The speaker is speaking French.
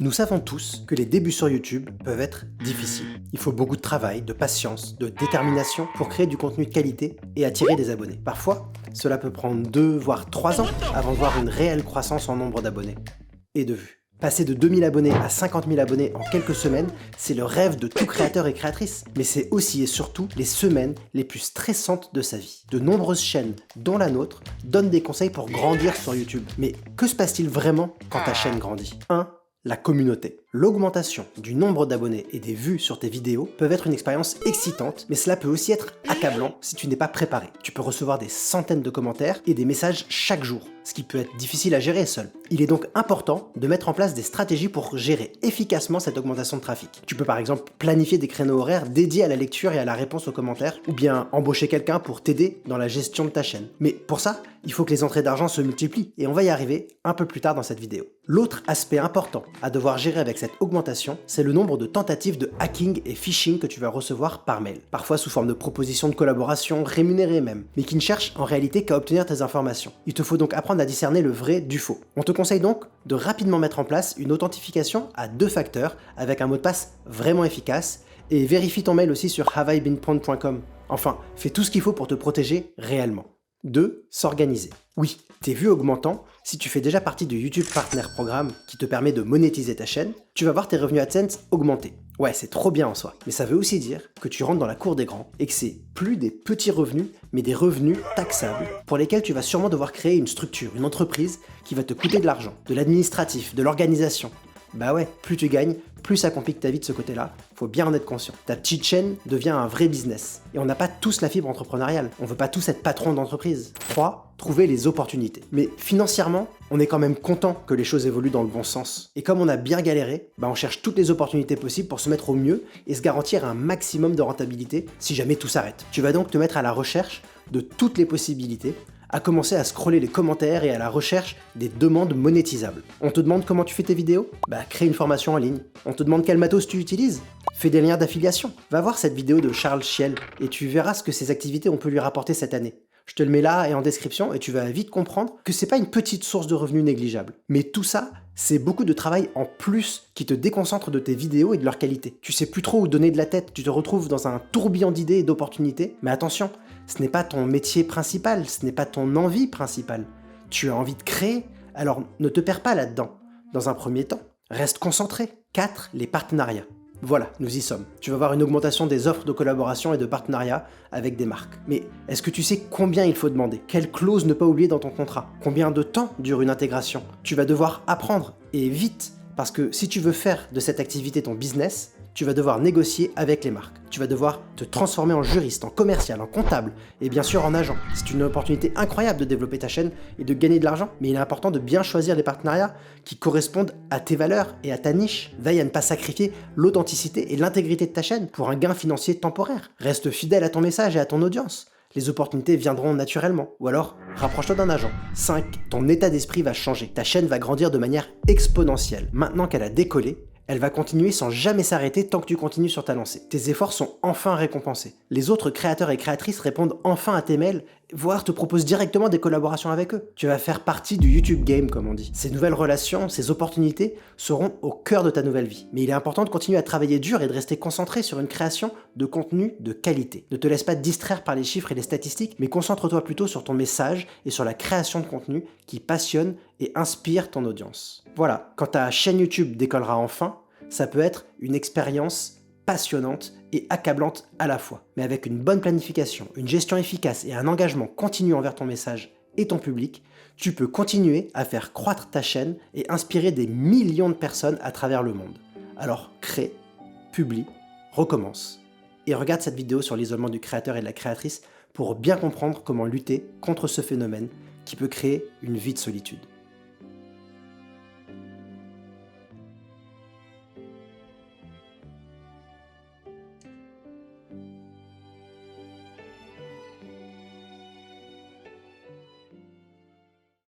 Nous savons tous que les débuts sur YouTube peuvent être difficiles. Il faut beaucoup de travail, de patience, de détermination pour créer du contenu de qualité et attirer des abonnés. Parfois, cela peut prendre 2 voire 3 ans avant de voir une réelle croissance en nombre d'abonnés et de vues. Passer de 2000 abonnés à 50 000 abonnés en quelques semaines, c'est le rêve de tout créateur et créatrice. Mais c'est aussi et surtout les semaines les plus stressantes de sa vie. De nombreuses chaînes, dont la nôtre, donnent des conseils pour grandir sur YouTube. Mais que se passe-t-il vraiment quand ta chaîne grandit? 1. La communauté. L'augmentation du nombre d'abonnés et des vues sur tes vidéos peuvent être une expérience excitante, mais cela peut aussi être accablant si tu n'es pas préparé. Tu peux recevoir des centaines de commentaires et des messages chaque jour, ce qui peut être difficile à gérer seul. Il est donc important de mettre en place des stratégies pour gérer efficacement cette augmentation de trafic. Tu peux par exemple planifier des créneaux horaires dédiés à la lecture et à la réponse aux commentaires, ou bien embaucher quelqu'un pour t'aider dans la gestion de ta chaîne. Mais pour ça, il faut que les entrées d'argent se multiplient, et on va y arriver un peu plus tard dans cette vidéo. L'autre aspect important à devoir gérer avec cette augmentation, c'est le nombre de tentatives de hacking et phishing que tu vas recevoir par mail. Parfois sous forme de propositions de collaboration, rémunérées même, mais qui ne cherchent en réalité qu'à obtenir tes informations. Il te faut donc apprendre à discerner le vrai du faux. On te conseille donc de rapidement mettre en place une authentification à 2 facteurs avec un mot de passe vraiment efficace, et vérifie ton mail aussi sur haveibeenpwned.com. Enfin, fais tout ce qu'il faut pour te protéger réellement. 2. S'organiser. Oui, tes vues augmentant, si tu fais déjà partie du YouTube Partner Programme qui te permet de monétiser ta chaîne, tu vas voir tes revenus AdSense augmenter. Ouais, c'est trop bien en soi, mais ça veut aussi dire que tu rentres dans la cour des grands et que c'est plus des petits revenus, mais des revenus taxables pour lesquels tu vas sûrement devoir créer une structure, une entreprise qui va te coûter de l'argent, de l'administratif, de l'organisation. Bah ouais, plus tu gagnes, plus ça complique ta vie de ce côté-là, faut bien en être conscient. Ta petite chaîne devient un vrai business. Et on n'a pas tous la fibre entrepreneuriale, on veut pas tous être patron d'entreprise. 3. Trouver les opportunités. Mais financièrement, on est quand même content que les choses évoluent dans le bon sens. Et comme on a bien galéré, on cherche toutes les opportunités possibles pour se mettre au mieux et se garantir un maximum de rentabilité si jamais tout s'arrête. Tu vas donc te mettre à la recherche de toutes les possibilités, à commencer à scroller les commentaires et à la recherche des demandes monétisables. On te demande comment tu fais tes vidéos? Crée une formation en ligne. On te demande quel matos tu utilises? Fais des liens d'affiliation. Va voir cette vidéo de Charles Schiel et tu verras ce que ces activités ont pu lui rapporter cette année. Je te le mets là et en description et tu vas vite comprendre que c'est pas une petite source de revenus négligeable. Mais tout ça, c'est beaucoup de travail en plus qui te déconcentre de tes vidéos et de leur qualité. Tu sais plus trop où donner de la tête, tu te retrouves dans un tourbillon d'idées et d'opportunités. Mais attention, ce n'est pas ton métier principal, ce n'est pas ton envie principale. Tu as envie de créer, alors ne te perds pas là-dedans. Dans un premier temps, reste concentré. 4. Les partenariats. Voilà, nous y sommes. Tu vas voir une augmentation des offres de collaboration et de partenariat avec des marques. Mais est-ce que tu sais combien il faut demander? Quelles clauses ne pas oublier dans ton contrat? Combien de temps dure une intégration? Tu vas devoir apprendre, et vite, parce que si tu veux faire de cette activité ton business, tu vas devoir négocier avec les marques. Tu vas devoir te transformer en juriste, en commercial, en comptable et bien sûr en agent. C'est une opportunité incroyable de développer ta chaîne et de gagner de l'argent, mais il est important de bien choisir les partenariats qui correspondent à tes valeurs et à ta niche. Veille à ne pas sacrifier l'authenticité et l'intégrité de ta chaîne pour un gain financier temporaire. Reste fidèle à ton message et à ton audience. Les opportunités viendront naturellement. Ou alors, rapproche-toi d'un agent. 5. Ton état d'esprit va changer. Ta chaîne va grandir de manière exponentielle. Maintenant qu'elle a décollé, elle va continuer sans jamais s'arrêter tant que tu continues sur ta lancée. Tes efforts sont enfin récompensés. Les autres créateurs et créatrices répondent enfin à tes mails, voire te proposent directement des collaborations avec eux. Tu vas faire partie du YouTube game, comme on dit. Ces nouvelles relations, ces opportunités seront au cœur de ta nouvelle vie. Mais il est important de continuer à travailler dur et de rester concentré sur une création de contenu de qualité. Ne te laisse pas distraire par les chiffres et les statistiques, mais concentre-toi plutôt sur ton message et sur la création de contenu qui passionne et inspire ton audience. Voilà, quand ta chaîne YouTube décollera enfin, ça peut être une expérience passionnante et accablante à la fois. Mais avec une bonne planification, une gestion efficace et un engagement continu envers ton message et ton public, tu peux continuer à faire croître ta chaîne et inspirer des millions de personnes à travers le monde. Alors crée, publie, recommence. Et regarde cette vidéo sur l'isolement du créateur et de la créatrice pour bien comprendre comment lutter contre ce phénomène qui peut créer une vie de solitude.